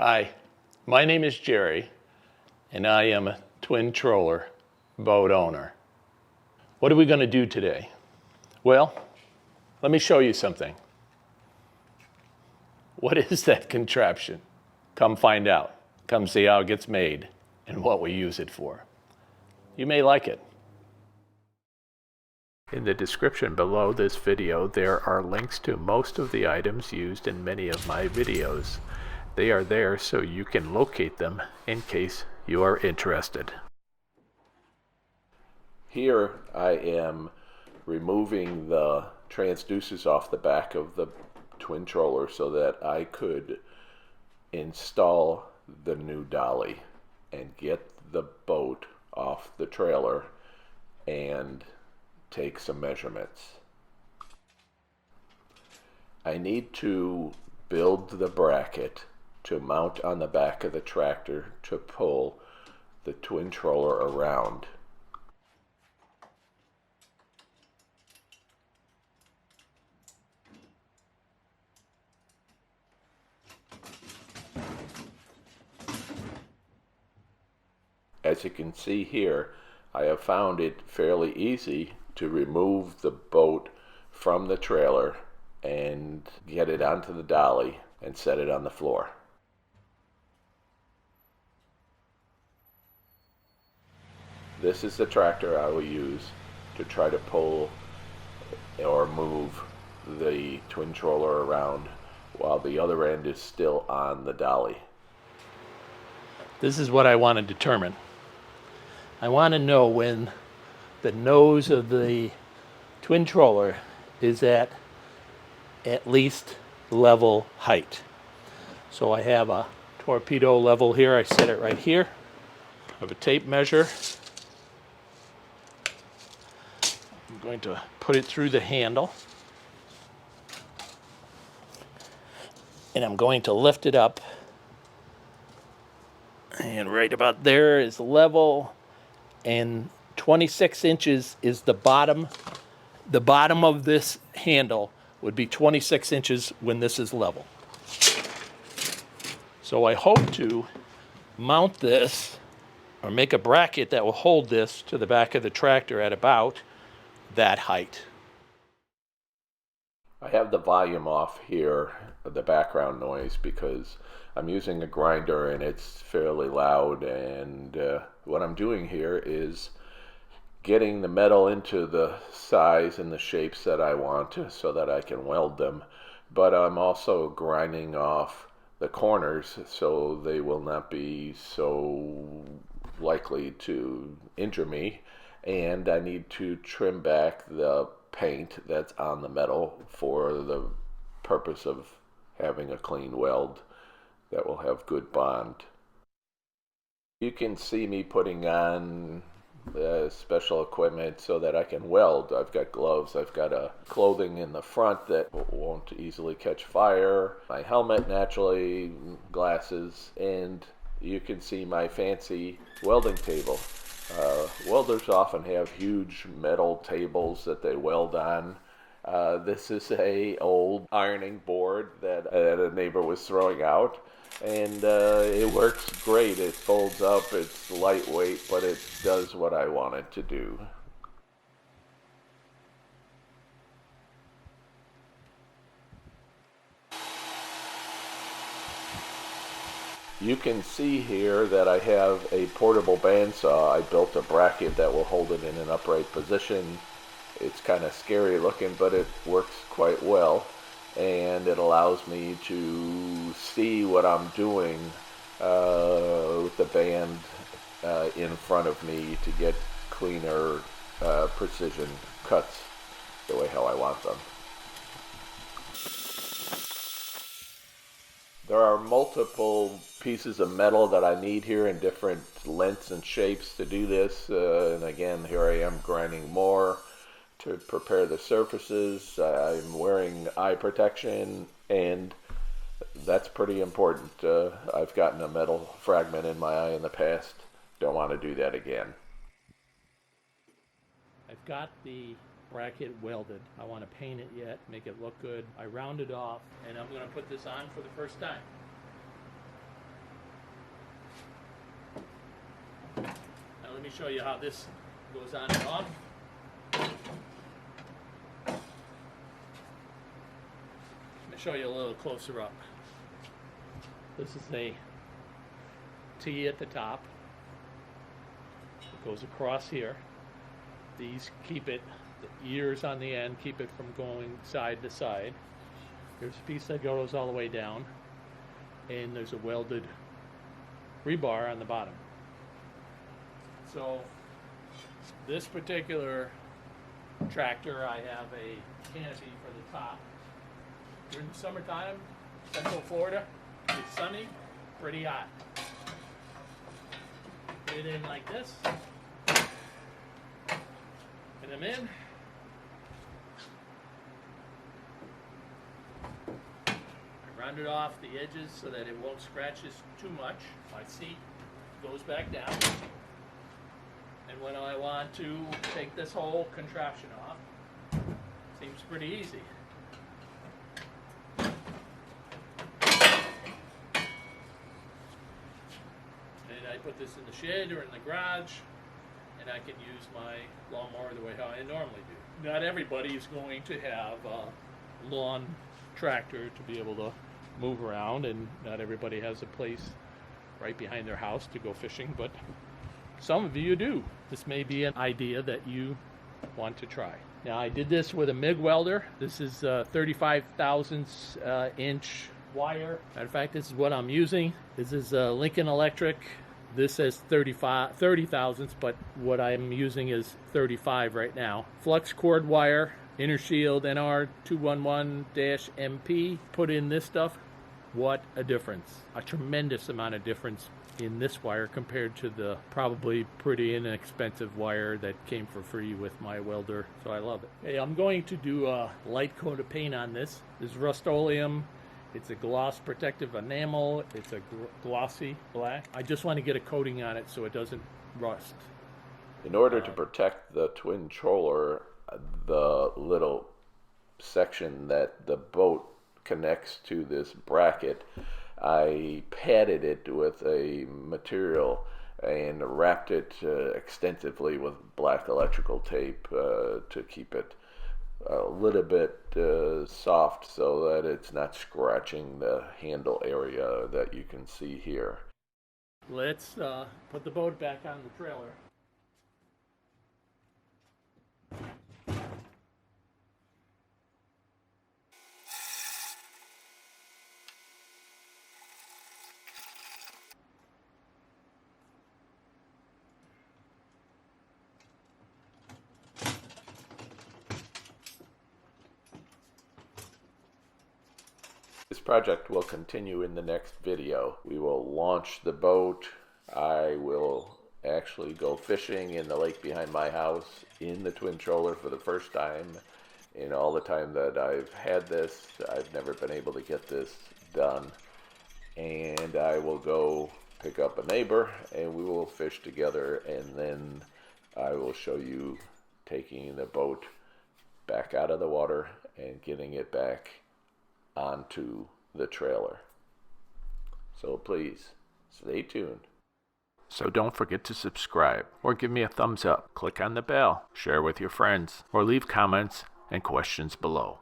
Hi, my name is Gerry, and I am a twin troller boat owner. What are we going to do today? Well, let me show you something. What is that contraption? Come find out. Come see how it gets made and what we use it for. You may like it. In the description below this video, there are links to most of the items used in many of my videos. They are there so you can locate them in case you are interested. Here I am removing the transducers off the back of the twin troller so that I could install the new dolly and get the boat off the trailer and take some measurements. I need to build the bracket to mount on the back of the tractor to pull the twin troller around. As you can see here, I have found it fairly easy to remove the boat from the trailer and get it onto the dolly and set it on the floor. This is the tractor I will use to try to pull or move the twin troller around while the other end is still on the dolly. This is what I want to determine. I want to know when the nose of the twin troller is at least level height. So I have a torpedo level here. I set it right here. I have a tape measure. I'm going to put it through the handle. And I'm going to lift it up. And right about there is level. And 26 inches is the bottom. The bottom of this handle would be 26 inches when this is level. So I hope to mount this or make a bracket that will hold this to the back of the tractor at about that height. I have the volume off here, the background noise, because I'm using a grinder and it's fairly loud, and what I'm doing here is getting the metal into the size and the shapes that I want so that I can weld them, but I'm also grinding off the corners so they will not be so likely to injure me, and I need to trim back the paint that's on the metal for the purpose of having a clean weld that will have good bond. You can see me putting on special equipment so that I can weld. I've got gloves, I've got a clothing in the front that won't easily catch fire, my helmet naturally, glasses, and you can see my fancy welding table. Welders often have huge metal tables that they weld on. This is a old ironing board that a neighbor was throwing out, and it works great. It folds up, it's lightweight, but it does what I want it to do. You can see here that I have a portable bandsaw. I built a bracket that will hold it in an upright position. It's kind of scary looking, but it works quite well, and it allows me to see what I'm doing with the band in front of me to get cleaner precision cuts the way how I want them. There are multiple pieces of metal that I need here in different lengths and shapes to do this, and again, here I am grinding more to prepare the surfaces. I'm wearing eye protection, and that's pretty important. I've gotten a metal fragment in my eye in the past. Don't want to do that again. I've got the bracket welded. I want to paint it yet, make it look good. I round it off, and I'm going to put this on for the first time. let me show you how this goes on and off. Let me show you a little closer up. This is a T at the top. It goes across here. These keep it, the ears on the end keep it from going side to side. There's a piece that goes all the way down, and there's a welded rebar on the bottom. So this particular tractor, I have a canopy for the top. During the summertime, Central Florida, it's sunny, pretty hot. Put it in like this, and I'm in. Round it off the edges so that it won't scratch this too much. My seat goes back down. And when I want to take this whole contraption off, seems pretty easy. And I put this in the shed or in the garage, and I can use my lawnmower the way how I normally do. Not everybody is going to have a lawn tractor to be able to move around, and not everybody has a place right behind their house to go fishing, but some of you do. This may be an idea that you want to try. Now, I did this with a MIG welder. This is 35 thousandths inch wire. Matter of fact, this is what I'm using. This is Lincoln Electric. This says 30 thousandths, but what I'm using is 35 right now. Flux cord wire. Inner shield NR211-MP. Put in this stuff. What a difference. A tremendous amount of difference in this wire compared to the probably pretty inexpensive wire that came for free with my welder. So I love it. Hey, I'm going to do a light coat of paint on this. This is Rust-Oleum. It's a gloss protective enamel. It's a glossy black. I just want to get a coating on it so it doesn't rust. In order to protect the twin troller, the little section that the boat connects to this bracket, I padded it with a material and wrapped it extensively with black electrical tape to keep it a little bit soft so that it's not scratching the handle area that you can see here. Let's put the boat back on the trailer. This project will continue in the next video. We will launch the boat. I will actually go fishing in the lake behind my house in the twin troller for the first time. In all the time that I've had this, I've never been able to get this done. And I will go pick up a neighbor and we will fish together, and then I will show you taking the boat back out of the water and getting it back onto the trailer. So please stay tuned. So don't forget to subscribe or give me a thumbs up. Click on the bell, share with your friends, or leave comments and questions below.